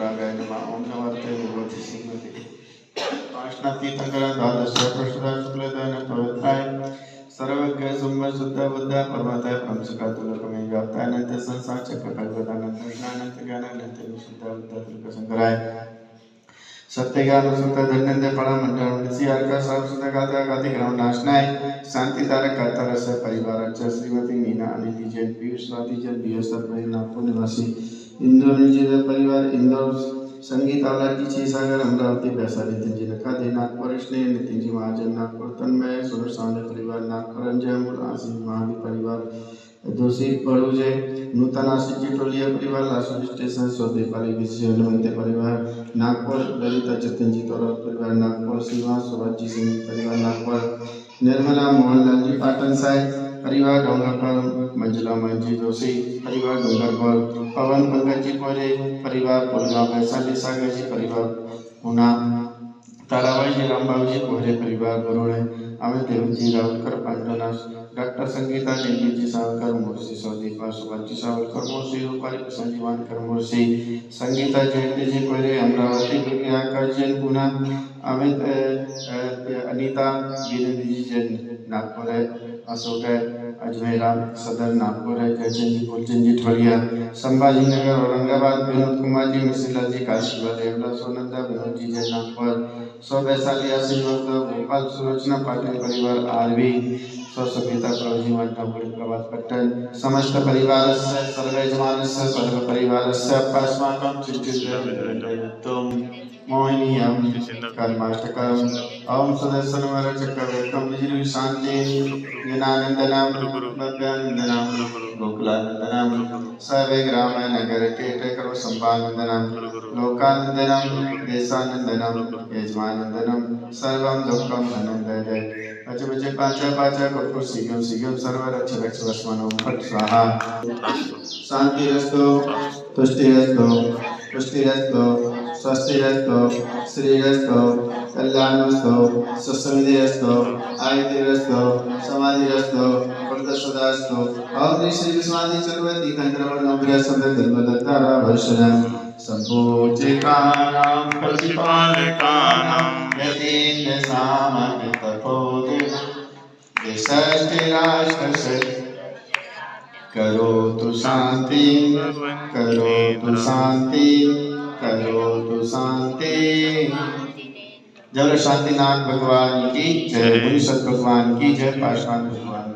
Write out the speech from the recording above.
वितरागाय नमः। ओम नमस्ते भगवती श्रीमती पाषाण तीर्थंकर द्वादश प्रश्न शुक्लदान पवित्राय सर्वज्ञ सुम्भ शुद्ध बुद्ध परमात्मा ब्रह्मसुखा तुलकमें व्याप्ता अनंत संसार चक्र कल्पतानंत कृष्णानंत ज्ञानानंत विशुद्ध बुद्ध तुलक शंकराय सत्य ज्ञान सुत धन्यंद फला मंडल निसी अर्का सब सुत गाता गाति ग्रह नाशनाय शांति तारक करता रस परिवार च श्रीमती मीना अनिति जैन पीयूष स्वाति जैन बीएसआर नागपुर निवासी इंदौर निजी परिवार इंदौर संगीत आवलाटी छी सागर अमरावती वैशाली तिंजी नखा दे नागपुर स्नेह नितिन जी महाजन नागपुर तन्मय सुर सामने परिवार नागपुर अंजय मूल आसिफ महावी परिवार दोषी पड़ुजे नूतन आशिक जी टोलिया परिवार लासू स्टेशन स्वदेपाली विजय हनुमंते परिवार नागपुर ललिता जतिन जी तौर परिवार नागपुर सीमा सुभाष जी सिंह परिवार नागपुर निर्मला मोहनलाल जी पाटन साय परिवार डोंगरपुर मंजुला मंजी जोशी परिवार डोंगरपुर पवन पंकज जी कोरे परिवार पुलगांव वैशाली सागर जी परिवार पुना ताराबाई जी रामबाबू जी कोहरे परिवार बरोड़े अमित देव जी राउतकर पांडवनाथ डॉक्टर संगीता देवी जी सावरकर मुर्शी सौदीपा सुभाष जी सावरकर मुर्शी रूपाली संजीवानकर मुर्शी संगीता जयंती जी कोहरे अमरावती आकाश जैन पुना अमित अनीता वीरेंद्र जी जैन नागपुर अशोक अजमेरा सदर नागपुर जयचंद जी फूलचंद जी ठोड़िया संभाजी नगर औरंगाबाद विनोद कुमार जी मिश्रा जी काशीवा देवला सोनंदा विनोद जी जैन नागपुर सौ वैशाली आशीर्वाद भोपाल सुलोचना पाटिल परिवार आरवी स्वसभ्यता प्रभुजी मंडल प्रभात पट्टन समस्त परिवार सर्व यजमानस्य सर्व परिवारस्य अस्माकं चिंतितम् मोहिनीयं कर्माष्टकम् ओम सदस्यनवर चक्रवर्तम विजय शांति ज्ञानानंदनम भव्यानंदनम गोकुलानंदनम सर्वे ग्राम नगर टेट करो संभानंदनम लोकानंदनम देशानंदनम यजमानंदनम सर्वं दुःखम आनंदय पच पच पाच पाच कुरकुर सीगम सीगम सर्व रक्ष रक्ष वस्मनो फट स्वाहा शांतिरस्तु तुष्टिरस्तु पुष्टिरस्तु स्वस्तिरस्तु श्रीरस्तु कल्याणमस्तु सुसमितिरस्तु आयुर्रस्तु समाधिरस्तु वरदसदास्तु ओम श्री विश्वादि चक्रवर्ती कंद्रवर्ण विरसद धर्मदत्तारा वर्षणं संपूजिकानां प्रतिपालकानां यतीन्द्र सामन्य तपोदे देशराष्ट्रस्य करोतु शांति करोतु शांति करोतु शांति। जय शांतिनाथ भगवान की जय, मुनि सत भगवान की जय, पाषाण भगवान